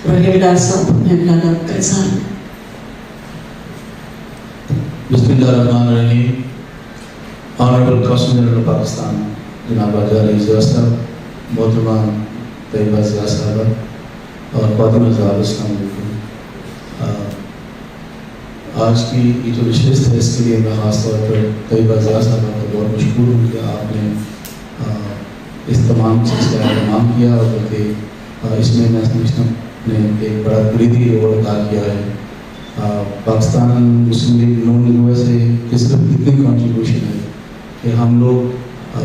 رہے ڈاکٹر صاحب اپنے اعلانات کا اظہار کریں۔ بسم اللہ الرحمن الرحیم۔ Honourable council general of Pakistan جناب راجہ علی ضیاء صاحب، محترمہ طیبہ ضیاء صاحبہ اور خواتین حضرات، السلام علیکم۔ آج کی یہ جو نشست ہے اس کے لیے میں خاص طور پر طیبہ ضیاء صاحبہ کا بہت مشکور ہوں کہ آپ نے اس تمام چیز کا اہتمام کیا اور بلکہ اس میں میں سمجھتا ہوں نے ایک بڑا کلیدی رول ادا کیا ہے۔ پاکستان مسلم لیگ نون سے صرف اتنی کنٹریبیوشن ہے کہ ہم لوگ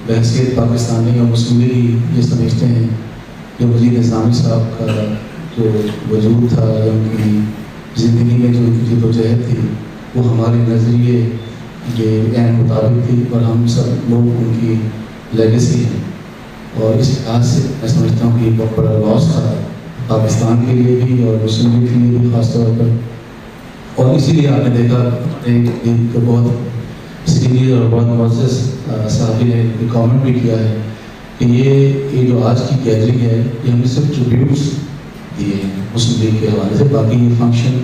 بحیثیت پاکستانی اور مسلم لیگ یہ سمجھتے ہیں کہ وزیر نظامی صاحب کا جو وجود تھا یا ان کی زندگی میں جو ان کی جدوجہد تھی وہ ہمارے نظریے کے عین مطابق تھی اور ہم سب لوگ ان کی لیگیسی ہیں، اور اس لحاظ سے میں سمجھتا ہوں کہ یہ بہت بڑا لاس تھا پاکستان کے لیے بھی اور مسلم لیگ کے لیے بھی خاص طور پر۔ اور اسی لیے آپ نے دیکھا ایک بہت سینئر اور بہت معزز صحافی نے کامنٹ بھی کیا ہے کہ یہ جو آج کی گیدرنگ ہے یہ ہم نے صرف ٹریبیوٹس دیے ہیں مسلم لیگ کے حوالے سے، باقی یہ فنکشن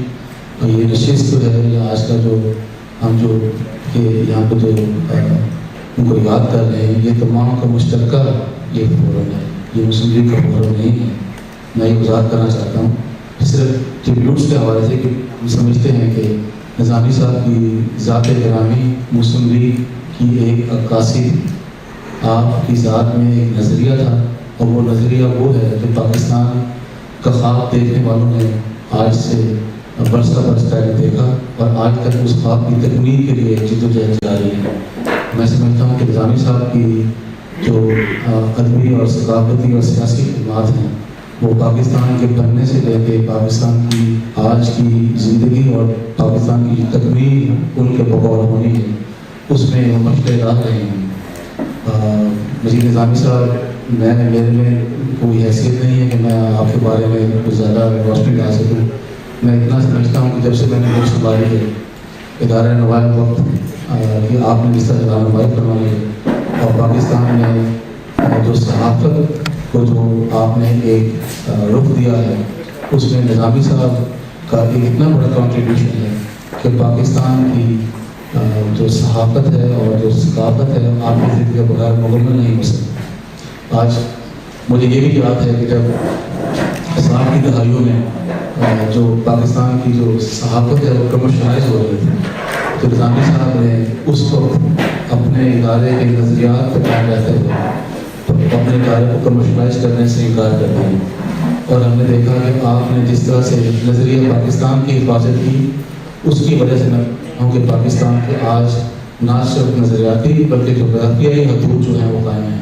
اور یہ نشست جو ہے یا آج کا جو ہم جو کہ یہاں پہ جو ان کو یاد کر رہے ہیں یہ تمام کا مشترکہ یہ فورم ہے، یہ مسلم لیگ کا فورم نہیں ہے۔ میں یہ وضاحت کرنا چاہتا ہوں صرف ٹریبیوٹس کے حوالے سے کہ ہم سمجھتے ہیں کہ نظامی صاحب کی ذات گرامی مسلم لیگ کی ایک عکاسی، آپ کی ذات میں ایک نظریہ تھا اور وہ نظریہ وہ ہے جو پاکستان کا خواب دیکھنے والوں نے آج سے برس کا برس پہلے دیکھا اور آج تک اس خواب کی تکمیل کے لیے جدوجہد جاری ہے۔ میں سمجھتا ہوں کہ نظامی صاحب کی جو ادبی اور ثقافتی اور سیاسی خدمات ہیں وہ پاکستان کے بننے سے لے کے پاکستان کی آج کی زندگی اور پاکستان کی تکمیل ان کے بقول ہونی ہے، اس میں وہ مشغلے رہ رہے ہیں۔ وزیر نظامی صاحب میرے میں کوئی حیثیت نہیں ہے کہ میں آپ کے بارے میں کچھ زیادہ روشنی ڈال سکوں۔ میں اتنا سمجھتا ہوں کہ جب سے میں نے وہ سنبھالی ہے ادارہ نمائند وقت کہ آپ نے جس طرح ادارہ نمائند کروائی ہے اور پاکستان میں جو صحافت کو جو آپ نے ایک رخ دیا ہے اس میں نظامی صاحب کا ایک اتنا بڑا کنٹریبیوشن ہے کہ پاکستان کی جو صحافت ہے اور جو ثقافت ہے آپ کی زندگی کے بغیر مکمل نہیں ہو سکتی۔ آج مجھے یہ بھی یاد ہے کہ جب 60 کی دہائیوں میں جو پاکستان کی جو صحافت ہے وہ کمرشلائز ہو رہی تھی تو نظامی صاحب نے اس وقت اپنے ادارے کے نظریات پہ قائم رہتے ہوئے اپنے ادارے کو کمرشلائز کرنے سے انکار کر دیا، اور ہم نے دیکھا کہ آپ نے جس طرح سے نظریہ پاکستان کی حفاظت کی اس کی وجہ سے میں ہوں کہ پاکستان کے آج نہ صرف نظریاتی بلکہ جغرافیائی حدود جو ہیں وہ قائم ہیں۔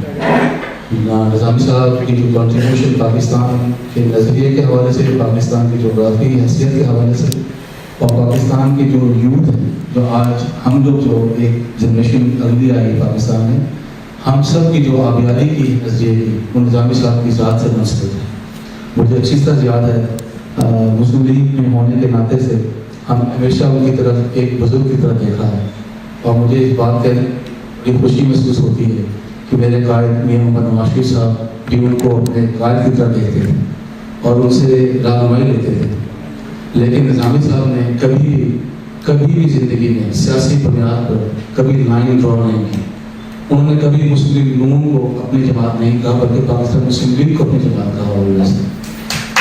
نظامی صاحب کی جو کنٹریبیوشن پاکستان کے نظریے کے حوالے سے، پاکستان کی جغرافی حیثیت کے حوالے سے اور پاکستان کی جو یوتھ ہے جو آج ہم لوگ جو ایک جنریشن اگلی آئی پاکستان میں، ہم سب کی جو آبیاری کی نظریے کی وہ نظامی صاحب کی ذات سے منسلک ہے۔ مجھے اچھی طرح یاد ہے مسلم لیگ میں ہونے کے ناطے سے ہم ہمیشہ ان کی طرف ایک بزرگ کی طرح دیکھا ہے، اور مجھے اس بات کے بڑی خوشی محسوس ہوتی ہے کہ میرے قائد میاں محمد نواز شریف صاحب بھی ان کو اپنے قائد کی طرح دیکھتے تھے اور ان سے رہنمائی لیتے تھے، لیکن نظامی صاحب نے کبھی بھی زندگی میں سیاسی بنیاد پر کبھی لائن ڈرا نہیں کی۔ انہوں نے کبھی مسلم لیگ نون کو اپنی جماعت نہیں کہا بلکہ پاکستان مسلم لیگ کو اپنی جماعت کہا،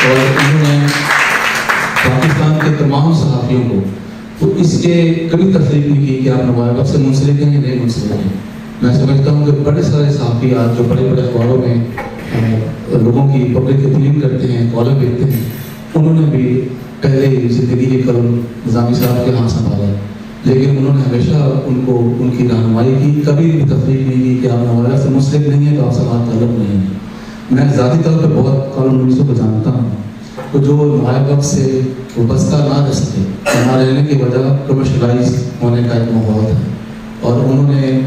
اور انہوں نے پاکستان کے تمام صحافیوں کو تو اس کے کبھی تفریق نہیں کی کہ آپ نواب سے منسلک ہیں یا نہیں منسلک ہیں۔ میں سمجھتا ہوں کہ بڑے سارے صحافی آج جو بڑے بڑے اخباروں میں لوگوں کی پبلک اپیل کرتے ہیں، کالم لکھتے ہیں، انہوں نے بھی پہلے زندگی کے قلم نظامی صاحب کے ہاتھ سنبھالا، لیکن انہوں نے ہمیشہ ان کو ان کی رہنمائی کی، کبھی بھی تفریق نہیں کی کہ آپ نواب سے منسلک نہیں ہیں تو آپ سے بات تعلق نہیں ہے۔ میں ذاتی طور پہ بہت قلم نویسوں کو جانتا ہوں تو جو نواب وقت سے وابستہ نہ رہ سکے، نہ رہنے کی وجہ کمرشلائز ہونے کا ایک ماحول ہے، اور انہوں نے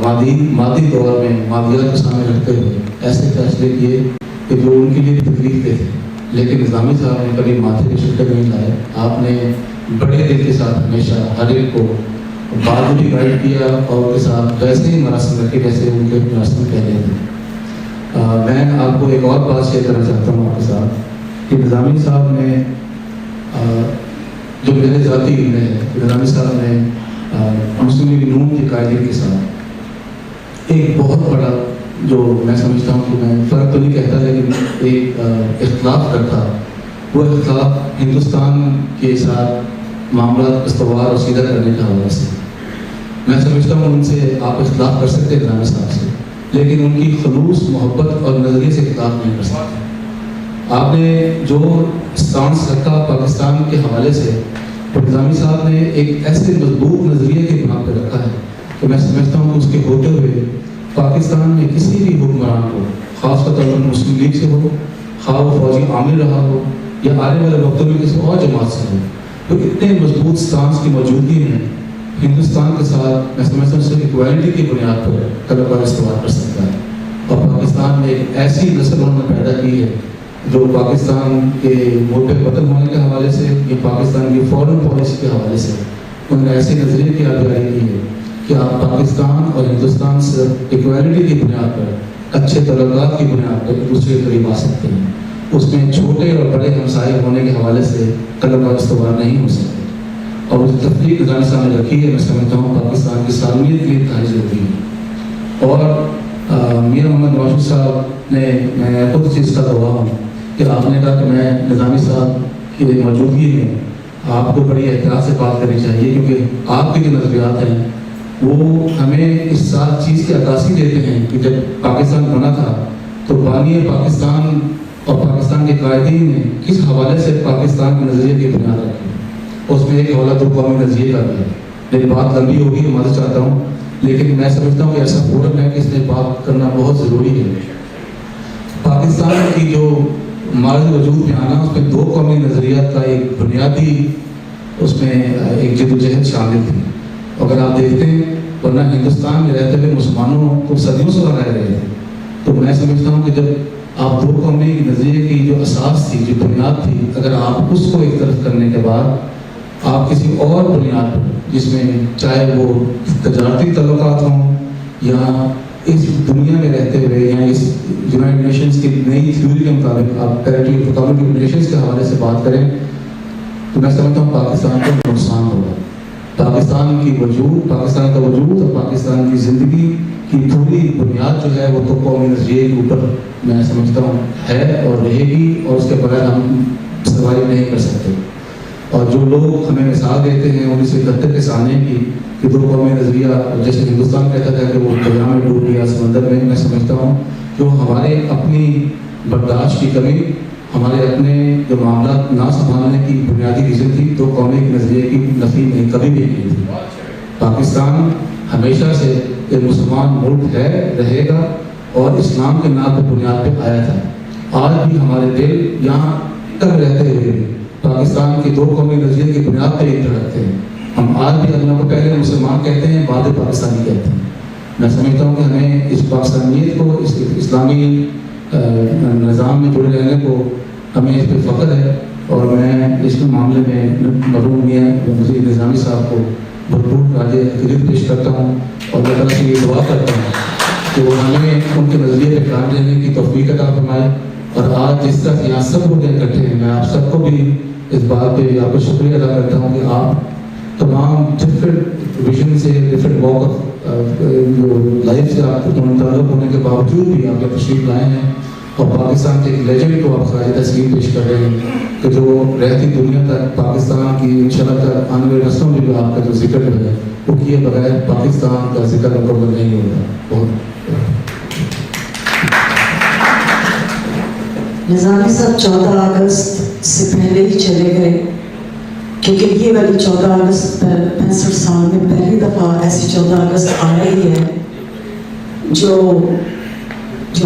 مادی دور میں مادیات کو سامنے رکھتے ہوئے ایسے فیصلے کیے کہ جو ان کے لیے تکلیف دہ تھے، لیکن نظامی صاحب نے کبھی ماتھے کے شکر نہیں لائے۔ آپ نے بڑے دل کے ساتھ ہمیشہ ہر ایک کو بات بھی گائڈ کیا اور ان کے ساتھ ویسے ہی مراسم رکھے جیسے ان کے مراسم کہہ رہے تھے۔ میں آپ کو ایک اور بات شیئر کرنا چاہتا ہوں آپ کے ساتھ کہ نظامی صاحب نے جو میرے ذاتی علم ہے کہ نظامی صاحب نے مسلم لیگ نون کی قائدین کے ساتھ ایک بہت بڑا جو میں سمجھتا ہوں کہ میں فرق تو نہیں کہتا لیکن ایک اختلاف کرتا، وہ اختلاف ہندوستان کے ساتھ معاملات استوار اور سیدھا کرنے کے حوالے سے۔ میں سمجھتا ہوں ان سے آپ اختلاف کر سکتے ہیں نظامی صاحب سے، لیکن ان کی خلوص محبت اور نظریے سے اختلاف نہیں کر سکتے۔ آپ نے جو اسٹانس رکھا پاکستان کے حوالے سے، تو نظامی صاحب نے ایک ایسے مضبوط نظریے کے بنا پہ رکھا ہے کہ میں سمجھتا ہوں کہ اس کے ہوتے ہوئے پاکستان میں کسی بھی حکمران کو، خاص طور پر مسلم لیگ سے ہو، خواہ وہ فوجی عامل رہا ہو یا آنے والے وقتوں میں کسی اور جماعت سے ہو، تو اتنے مضبوط اسٹانس کی موجودگی میں ہندوستان کے ساتھ میں سمجھتا ہوں صرف ایکویلٹی کی بنیاد پر طلبہ استعمال کر سکتا ہے۔ اور پاکستان میں ایک ایسی نسل انہوں نے پیدا کی ہے جو پاکستان کے ملک وطن ہونے کے حوالے سے یا پاکستان کی فورن پالیسی کے حوالے سے انہوں نے ایسے نظریے کی آگاہی کی ہے کہ آپ پاکستان اور ہندوستان سے ایکویلٹی کی بنیاد پر، اچھے تعلقات کی بنیاد پر ایک دوسرے کے قریب آ سکتے ہیں۔ اس میں چھوٹے اور بڑے ہمسائے ہونے کے حوالے سے طلبہ استوار نہیں ہو سکتے، اور اس تفریق نظامی صاحب نے رکھی ہے۔ میں سمجھتا ہوں پاکستان کی سالمیت کے لیے انتہائی ضروری ہے۔ اور میاں محمد نواز صاحب نے، میں خود چیز کا گواہ ہوں کہ آپ نے کہا کہ میں نظامی صاحب کی موجودگی میں آپ کو بڑی احتیاط سے بات کرنی چاہیے، کیونکہ آپ کے جو نظریات ہیں وہ ہمیں اس ساتھ چیز کی عکاسی دیتے ہیں کہ جب پاکستان بنا تھا تو بانی پاکستان اور پاکستان کے قائدین نے کس حوالے سے پاکستان کے نظریے کی بنیاد رکھی۔ اس میں ایک حوالہ دو قومی نظریے کا بھی ہے، لیکن بات لمبی ہوگی، میں معذرت چاہتا ہوں، لیکن میں سمجھتا ہوں کہ ایسا فورم ہے کہ اس میں بات کرنا بہت ضروری ہے۔ پاکستان کی جو ماضی وجود میں آنا، اس میں دو قومی نظریات کا ایک بنیادی اس میں ایک جدوجہد شامل تھی۔ اگر آپ دیکھتے ہیں ورنہ ہندوستان میں رہتے ہوئے مسلمانوں کو صدیوں سے رہ رہے تھے، تو میں سمجھتا ہوں کہ جب آپ دو قومی نظریے کی جو اساس تھی، جو بنیاد تھی، اگر آپ اس کو ایک طرف کرنے کے بعد آپ کسی اور بنیاد پر، جس میں چاہے وہ تجارتی تعلقات ہوں یا اس دنیا میں رہتے ہوئے یا اس یونائٹڈ نیشنز کی نئی تھیوری کے مطابق آپ پیریٹی ریلیشنز کے حوالے سے بات کریں، تو میں سمجھتا ہوں پاکستان کو نقصان ہوگا۔ پاکستان کی وجود، پاکستان کا وجود اور پاکستان کی زندگی کی پوری بنیاد جو ہے وہ تو قومی نظریے کے اوپر میں سمجھتا ہوں ہے اور رہے گی، اور اس کے بغیر ہم سروائیو نہیں کر سکتے۔ اور جو لوگ ہمیں مثال دیتے ہیں 1971 کے سامنے کی کہ دو قومی نظریہ، جیسے ہندوستان کہتا تھا کہ وہ دریا میں ڈوب گیا سمندر میں سمجھتا ہوں جو ہمارے اپنی برداشت کی کمی، ہمارے اپنے جو معاملات نہ سنبھالنے کی بنیادی ریزن تھی، دو قومی نظریے کی نفی نہیں کبھی بھی نہیں تھی۔ پاکستان ہمیشہ سے ایک مسلمان ملک ہے، رہے گا، اور اسلام کے نام پر بنیاد پہ آیا تھا۔ آج بھی ہمارے دل یہاں تک رہتے ہوئے پاکستان کی دو قومی نظریے کی بنیاد پہ ایک رکھتے ہیں۔ ہم آج بھی اللہ کو پہلے مسلمان کہتے ہیں، بعد پاکستانی کہتے ہیں۔ میں سمجھتا ہوں کہ ہمیں اس پاکستانیت کو، اس اسلامی نظام میں جڑے رہنے کو، ہمیں اس پہ فخر ہے، اور میں اس کے معاملے میں مرحوم میاں مفتی نظامی صاحب کو بھرپور خراج عقیدت پیش کرتا ہوں، اور اللہ تعالیٰ سے یہ دعا کرتا ہوں کہ وہ ہمیں ان کے نظریے پہ قائم رہنے کی توفیق عطا فرمائے۔ اور آج جس طرح یہاں سب لوگ اکٹھے ہیں، میں آپ سب کو بھی اس بات پہ آپ کو شکریہ ادا کرتا ہوں کہ آپ تمام ڈفرینٹ ویژن سے، ڈفرینٹ واک آف لائف سے آپ منتخب ہونے کے باوجود بھی آپ کا تشریف لائے ہیں، اور پاکستان کے ایک لیجنڈ کو آپ خراج تسلیم پیش کر رہے ہیں کہ جو رہتی دنیا تک پاکستان کی انشاءاللہ تک آنے والی نسلوں میں بھی آپ کا جو ذکر ہے وہ کیے بغیر پاکستان کا ذکر مکمل نہیں ہوگا۔ بہت نظامی صاحب 14 اگست سے پہلے ہی چلے گئے، کیونکہ یہ والی 14 اگست پر 65 سال میں پہلی دفعہ ایسی 14 اگست آ رہی ہے جو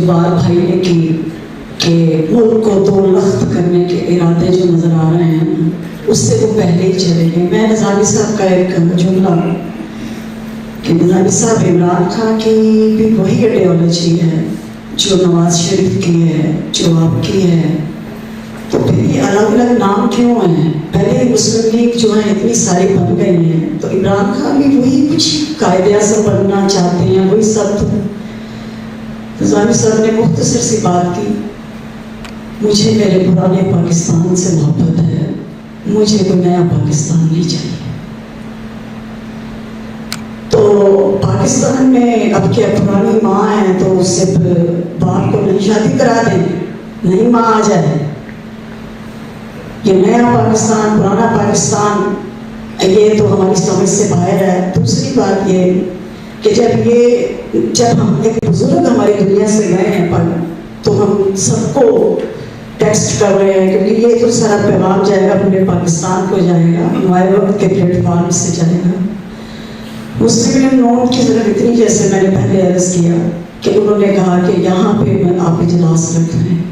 بات بھائی نے کی کہ ملک کو دو لخت کرنے کے ارادے جو نظر آ رہے ہیں، اس سے وہ پہلے ہی چلے گئے۔ میں نظامی صاحب کا ایک جملہ کہ نظامی صاحب عمران خان کی بھی وہی آئیڈیالوجی ہے جو نواز شریف کی ہے، جو آپ کی ہے، تو پھر یہ الگ الگ نام کیوں ہیں؟ پہلے ہی مسلم لیگ جو ہے اتنی ساری بن گئی ہیں، تو عمران خان بھی وہی کچھ قائد اعظم بننا چاہتے ہیں، وہی سب۔ نظامی صاحب نے مختصر سی بات کی، مجھے میرے پرانے پاکستان سے محبت ہے، مجھے کوئی نیا پاکستان نہیں چاہیے۔ تو پاکستان میں اب کیا پرانی ماں ہے تو اس سے باپ کو نئی شادی کرا دیں، نئی ماں آ جائے؟ یہ نیا پاکستان پرانا پاکستان یہ تو ہماری سمجھ سے باہر ہے۔ دوسری بات یہ کہ جب ہم ایک بزرگ ہماری دنیا سے گئے ہیں تو ہم سب کو ٹیکسٹ کر رہے ہیں، کیونکہ یہ تو سارا پیغام جائے گا پورے پاکستان کو جائے گا، ہمارے وقت کے پلیٹ فارم سے جائے گا۔ مسلم نون کی ضرورت اتنی، جیسے میں نے پہلے عرض کیا کہ انہوں نے کہا کہ یہاں پہ میں آپ اجلاس رکھ رہے ہیں،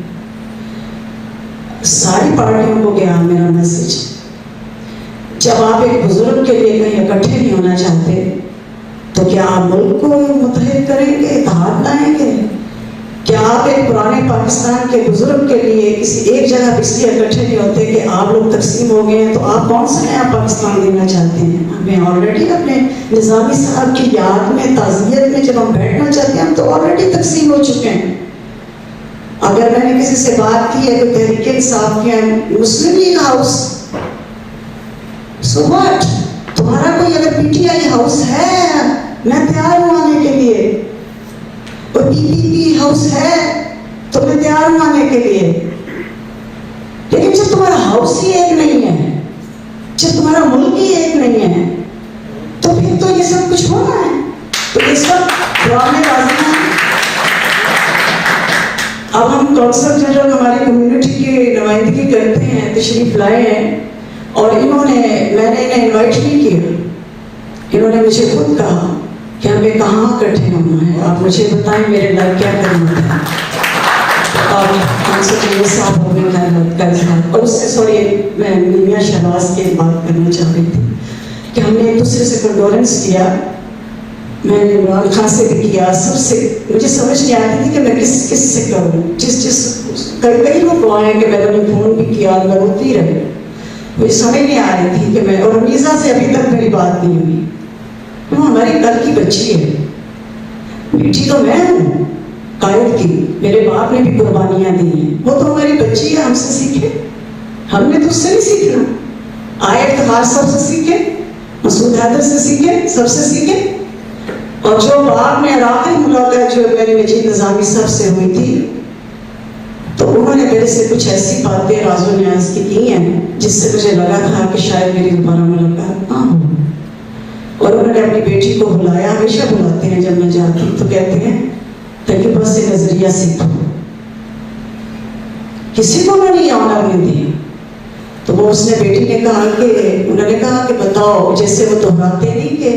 ساری پارٹیوں کو گیا میرا میسج۔ جب آپ ایک بزرگ کے لیے کہیں اکٹھے نہیں ہونا چاہتے تو کیا آپ ملک کو متحد کریں گے، اتحاد لائیں گے؟ کیا آپ ایک پرانے پاکستان کے بزرگ کے لیے کسی ایک جگہ اس لیے اکٹھے نہیں ہوتے کہ آپ لوگ تقسیم ہو گئے ہیں تو آپ کون سا نیا پاکستان دینا چاہتے ہیں؟ ہمیں آلریڈی اپنے نظامی صاحب کی یاد میں تعزیت میں جب ہم بیٹھنا چاہتے ہیں ہم تو آلریڈی تقسیم ہو چکے ہیں۔ اگر میں نے کسی سے بات کی ہے تو تحریک انصاف کے مسلم لیگ ہاؤس، سو واٹ؟ تمہارا کوئی اگر پی ٹی آئی ہاؤس ہے میں تیار ہوں آنے کے لیے، کوئی پی پی پی ہاؤس ہے تو میں تیار ہوں آنے کے لیے، لیکن جب تمہارا ہاؤس ہی ایک نہیں ہے، جب تمہارا ملک ہی ایک نہیں ہے تو پھر تو یہ سب کچھ ہونا ہے۔ تو اس وقت پرانے بازی اب ہم کونسل جنرل ہماری کمیونٹی کی نمائندگی کرتے ہیں، تشریف لائے ہیں، اور میں نے انہیں انوائٹ نہیں کیا، انہوں نے مجھے خود کہا کہ ہمیں کہاں اکٹھے ہونا ہے، آپ مجھے بتائیں میرے لائق کیا کرنا ہے۔ اور ہم سے جو صاحب ہو گئے اور اس سے سوری میں میاں شہباز کی بات کرنا چاہ رہی تھی کہ ہم نے ایک دوسرے سے کنڈولنس کیا، میں نے عمران خان سے بھی کیا، سب سے مجھے سمجھ نہیں آتی تھی کہ میں کس سے کروں، کئی لوگ آئے کہ میں نے فون بھی کیا، میں روتی رہی، مجھے سمجھ نہیں آ رہی تھی کہ میں، اور رمیزہ سے ابھی تک میری بات نہیں ہوئی، وہ ہماری کل کی بچی ہے، بیٹی تو میں ہوں قائد کی، میرے باپ نے بھی قربانیاں دی ہیں، وہ تو ہماری بچی ہے، ہم سے سیکھے، ہم نے تو اس سے نہیں سیکھنا، آئے افتخار سب سے سیکھے، مسعود حیدر سے سیکھے، سب سے سیکھے۔ اور جو باپ نے آخری ملاقات جو میری مجید نظامی صاحب سے ہوئی تھی تو انہوں نے میرے سے کچھ ایسی باتیں راز و نیاز کی ہیں جس سے مجھے لگا تھا کہ شاید میری دوبارہ ملاقات نہ ہو، اور انہوں نے اپنی بیٹی کو بلایا، ہمیشہ بلاتے ہیں جب میں جاتی تو کہتے ہیں طیبہ سے نظریہ سیکھو، کسی کو انہوں نے یہ آنر نہیں دیا، تو وہ اس نے بیٹی نے کہا کہ انہوں نے کہا کہ بتاؤ، جیسے وہ دہراتے نہیں کہ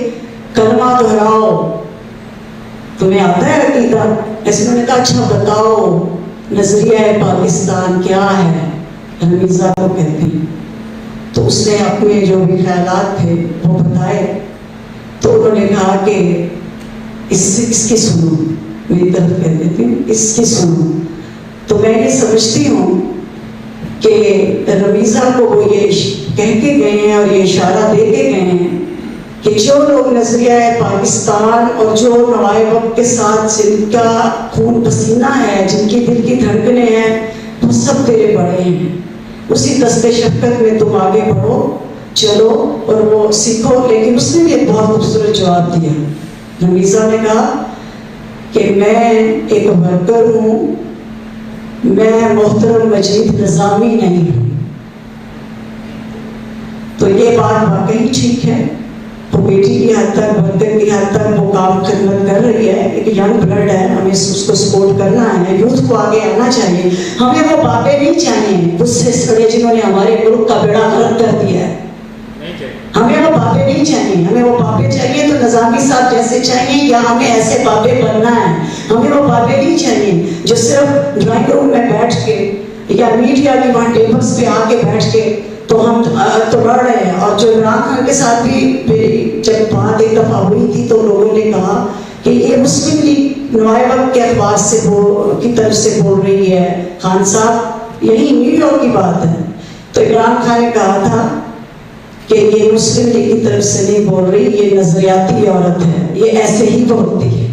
کلمہ دہراؤ تمہیں آتا ہے عقیدہ، ایسے انہوں نے کہا اچھا بتاؤ نظریہ پاکستان کیا ہے، رمیزہ کو کہتے ہیں، تو اس نے اپنے جو بھی خیالات تھے وہ بتائے، تو انہوں نے کہا کہ اس کی سنو، میری طرف کہتے تھے اس کی سنو، تو میں یہ سمجھتی ہوں کہ رمیزہ کو وہ یہ کہہ کے گئے ہیں اور یہ اشارہ دے کے گئے ہیں کہ جو لوگ نظریہ پاکستان اور جو نوائے وقت کے ساتھ جن کا خون پسینہ ہے، جن کی دل کی دھڑکنیں ہیں، وہ سب تیرے بڑے ہیں، اسی دست شفقت میں تم آگے بڑھو، چلو اور وہ سیکھو۔ لیکن اس نے بھی ایک بہت خوبصورت جواب دیا، رمیزہ نے کہا کہ میں ایک ورکر ہوں، میں محترم مجید نظامی نہیں ہوں۔ تو یہ بات واقعی ٹھیک ہے، وہ بیٹی کی حد تک، ورکر کی حد تک وہ کام خدمت کر رہی ہے، ایک ینگ بلڈ ہے، ہمیں اس کو سپورٹ کرنا ہے، یوتھ کو آگے آنا چاہیے، ہمیں وہ بابے نہیں چاہیے اس سے سڑے جنہوں نے ہمارے ملک کا بیڑا غرق کر دیا ہے، ہمیں وہ بابے نہیں چاہیے، ہمیں وہ بابے چاہیے تو نظامی صاحب جیسے چاہیے، یا ہمیں ایسے بابے بننا ہے، ہمیں وہ بابے نہیں چاہیے جو صرف ڈرائنگ روم میں بیٹھ کے یا میڈیا کی وہاں ٹیبلز پہ آ کے بیٹھ کے تو ہم تو لڑ رہے ہیں۔ اور جو عمران خان کے ساتھ بھی میری جب بات ایک دفعہ ہوئی تھی تو لوگوں نے کہا کہ یہ مسلم لیگ نوائے وقت کے اخبار سے کی طرف سے بول رہی ہے، خان صاحب یہی میڈیا کی بات ہے، تو عمران خان نے کہا تھا کہ یہ مسلم لیگ کی طرف سے نہیں بول رہی، یہ نظریاتی عورت ہے، یہ ایسے ہی بولتی ہے۔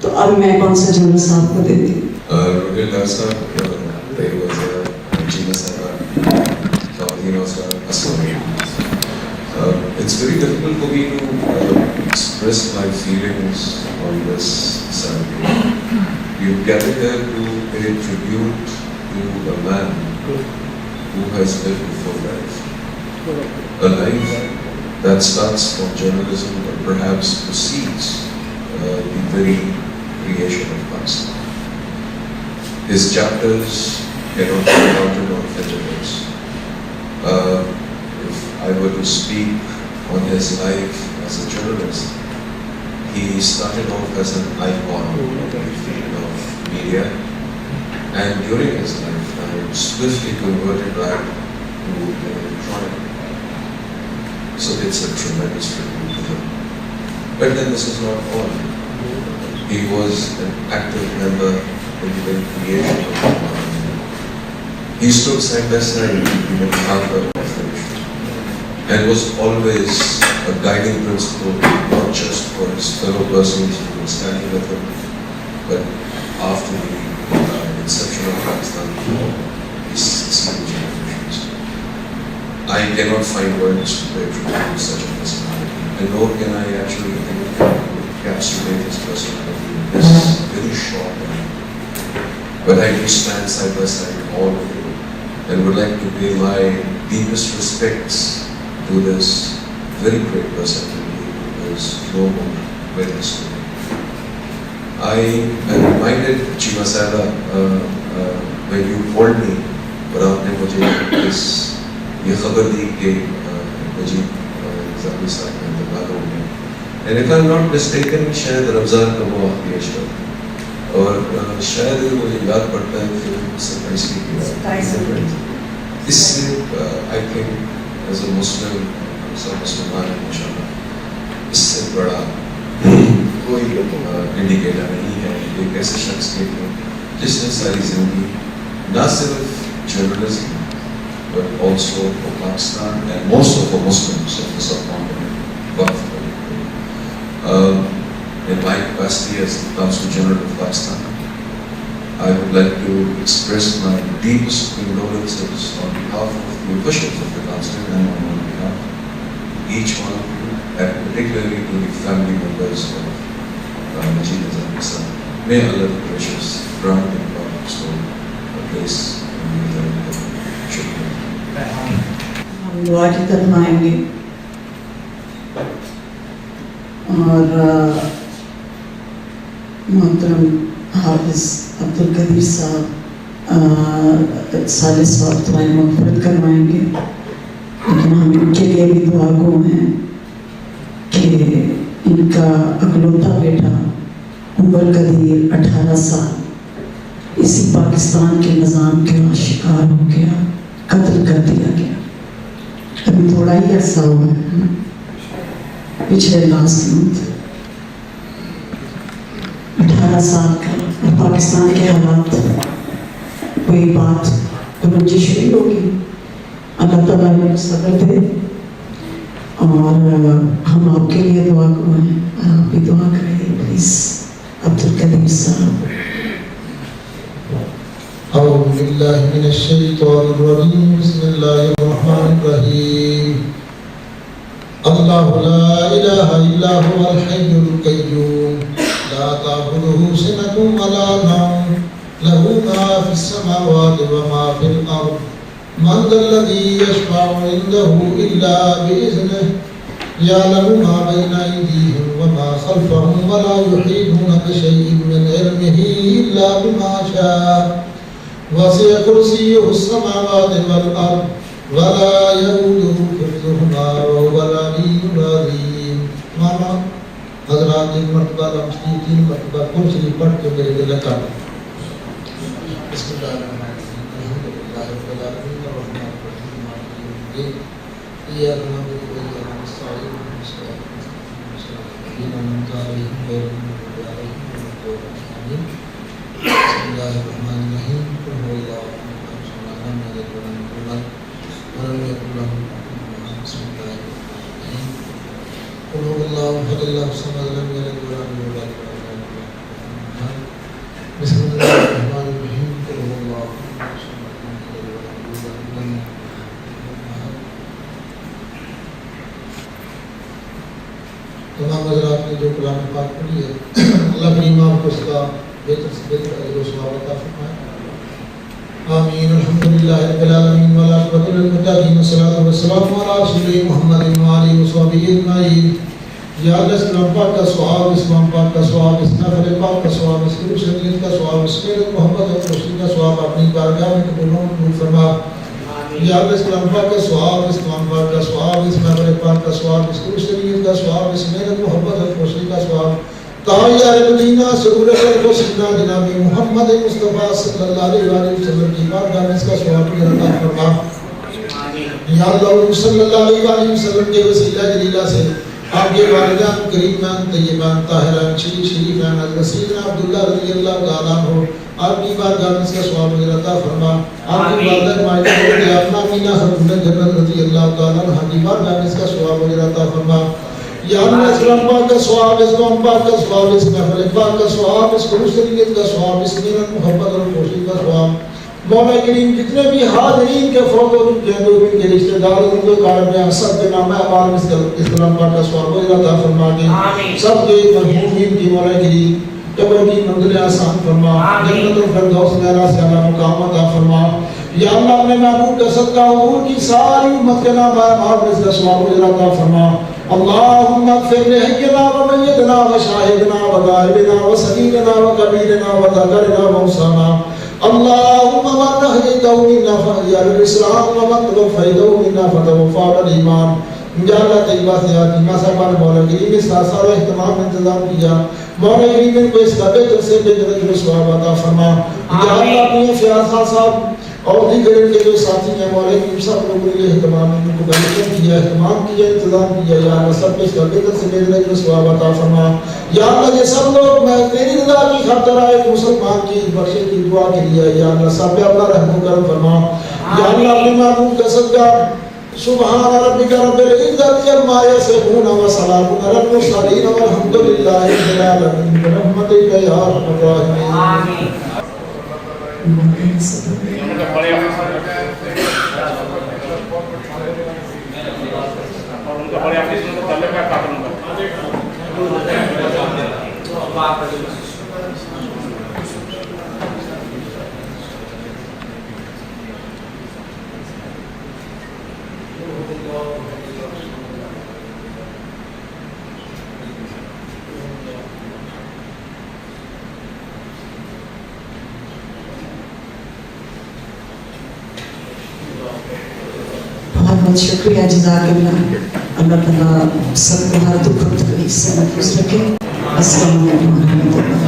تو اب میں کونسل جنرل صاحب کو دیتی ہوں۔ It's very difficult for me to express my feelings on this Saturday. We've gathered here to pay tribute to a man who has lived before life. A life that starts from journalism but perhaps precedes the very creation of Pakistan. His chapters cannot be counted on fingertips. If I were to speak on his life as a journalist, he started off as an icon in the field of media, and during his lifetime swiftly converted back to electronic. So it's a tremendous tribute to him. But then this is not all. He was an active member in the creation of the parliament. He stood side by side in the counter of the issue, and was always a guiding principle, not just for his fellow persons who were standing with him, but after the inception of Pakistan, his succeeding generations. I cannot find words to pay tribute to such a personality, and nor can I actually encapsulate his personality in this very short time. But I do stand side by side with all of you, and would like to pay my deepest respects to this very great personality who is no more with us today. I am reminded, Chima Sada, when you called me, اور آپ نے مجھے یہ خبر دی کہ نجیب زاوی صاحب کا انتقال ہو گیا. And if I'm not mistaken, شاید رمضان کا وہ آخری اشرا اور شاید مجھے یاد پڑتا ہے کہ 27 کی اس سے آئی تھنک ایز اے مسلم سب مسلمان ہیں ماشاء اللہ, اس سے بڑا کوئی انڈیکیٹر نہیں ہے ایک ایسے شخص کے جس نے ساری زندگی نہ صرف journalism but also for Pakistan and also for Muslims of the subcontinent. In my capacity as the Consul General of Pakistan, I would like to express my deepest condolences on behalf of the officials of the Consulate and on behalf of each one of you, and particularly to the family members of Najib Azami Sahab. May Allah the gracious grant and God so a place in the eternity. ہم دعا کی طرف آئیں گے اور محترم حافظ عبدالقدیر صاحب سال ثواب تمہاری مغفرت کروائیں گے, لیکن ہم ان کے لیے بھی دعا گو ہیں کہ ان کا اکلوتا بیٹا عمر قدیر 18 سال اسی پاکستان کے نظام کا شکار ہو گیا, قتل کر دیا گیا. ابھی تھوڑا ہی عرصہ ہوا ہے, پچھلے لاسٹ منتھ 18 سال کا. اور پاکستان کے حالات کوئی بات رنجش نہیں ہوگی, اللہ تعالیٰ نے صبر دے. اور ہم آپ کے لیے دعا کو ہیں, آپ بھی دعا کریں پلیز. عبدالقدیر صاحب. أعوذ بالله من الشيطان الرجيم. بسم الله الرحمن الرحيم. الله لا إله إلا هو الحي القيوم لا تأخذه سنة ولا نوم له ما في السماوات وما في الأرض من ذا الذي يشفع عنده إلا بإذنه يعلم ما بين أيديهم وما خلفهم ولا يحيطون بشيء من علمه إلا بما شاء وسع كرسيه السماوات والأرض ولا يؤوده حفظهما وهو العلي العظيم. ماما حضرات ایک مرتبہ لمحی 3 مرتبہ کرسی پڑھ کے میرے دل کا بسم اللہ الرحمن الرحیم. الحمد للہ رب العالمین الرحمن الرحیم مالک یوم الدین ایاک نعبد وایاک نستعین اهدنا الصراط المستقیم غیر المغضوب علیہم ولا الضالین. بسم اللہ الرحمن الرحیم. قل هو الله احد لم يلد ولم يولد ولم يكن له كفوا احد. بسم الله الرحمن الرحيم. قل هو الله احد الله الصمد لم يلد ولم يولد ولم يكن له كفوا احد. بسم الله الرحمن الرحيم. قل هو الله احد الله الصمد لم يلد ولم يولد ولم جو کلام پاک پڑھی ہے اللہ کریم آپ کو اس کا بہتر سے بہتر اجر و ثواب عطا فرمائے. آمین. الحمدللہ رب العالمین والعاقبۃ للمتقین والصلاۃ والسلام علی رسول محمد وآلہ وصحبہ اجمعین. یا اللہ اس کلام پاک کا ثواب، اس امام پاک کا ثواب، اس نفل پاک کا ثواب، اس شریعت کا ثواب، اس میرے محمد اور رسول کا ثواب اپنی بارگاہ میں قبول فرما. یا اللہ اس کلام پاک کا ثواب، اس امام پاک کا ثواب، اس نفل پاک کا ثواب، اس شریعت کا ثواب، اس میرے محمد اور رسول کا ثواب تاجدار مدینہ سرور الحسنہ جناب محمد مصطفیٰ صلی اللہ علیہ وسلم کی بارگاہ میں اس کا ثواب عطا فرما. یا اللہ صلی اللہ علیہ وسلم کے وسیلہ جلیلہ سے آپ کے والدان کریمان طیبان طاہران شریفان حضرت سیدنا عبداللہ رضی اللہ تعالیٰ عنہ آپ کی بارگاہ میں اس کا ثواب عطا فرما. آپ کی والدہ مائدہ اپنا مینا خاتون جنت رضی اللہ تعالیٰ عنہ کی بارگاہ میں اس کا ثواب عطا فرما. یا اللہ اس کلام پاک کا ثواب، اس امام پاک کا ثواب، اس محفل پاک کا ثواب، اس شریعت کا ثواب، اس میرا محبت اور خوشی کا ثواب مولا کریم جتنے بھی حاضرین کے فوت ہو چکے ہیں، ان کے رشتہ دار ان کے قائم میں سب کے نام اعمال میں اس کلام پاک کا ثواب عطا فرما دے. سب کے مرحومین کی مولا کریم قبر کی منزل آسان فرما، جنت الفردوس میں اعلیٰ سے اعلیٰ مقام عطا فرما. یا اللہ اپنے محبوب کا صدقہ حضور کی ساری امت کے نام اعمال میں اس کا ثواب عطا فرما. اللهم اغفر لحينا وميتنا وشاهدنا وغائبنا وصغيرنا وكبيرنا وذكرنا وانثانا. اللهم من احييته منا فاحيا على الاسلام ومن توفيته منا فتوفى على الايمان. یا اللہ طیبہ سے عظیمہ صاحبان مولا کریم اس کا سارا اہتمام انتظام کیا. مولا کریم ان کو اس کا بہتر سے بہتر اجر و ثواب عطا فرما. یا اللہ اپنے فیاض خان صاحب اور دیگر کے جو ساتھی ہیں مولا کریم سب لوگوں نے اہتمام ان کو بہتر کیا، اہتمام کیا، انتظام کیا. یا اللہ سب کو اس کا بہتر سے بہتر اجر و ثواب عطا فرما. یا اللہ یہ سب لوگ میں تیری رضا کی خاطر آئے مسلمان کی بخشش کی دعا کے لیے. یا اللہ سب پہ اپنا رحم و کرم فرما. یا اللہ اپنے محبوب کا صدقہ سبحان ربک رب العزت عما یصفون وسلام علی المرسلین والحمد للہ رب العالمین برحمتک یا ارحم الراحمین. آمین. بہت شکریہ، جزاک اللہ. اللہ تعالیٰ سب کو ہر دکھ و تکلیف سے محفوظ رکھے. السلام علیکم و رحمۃ اللہ.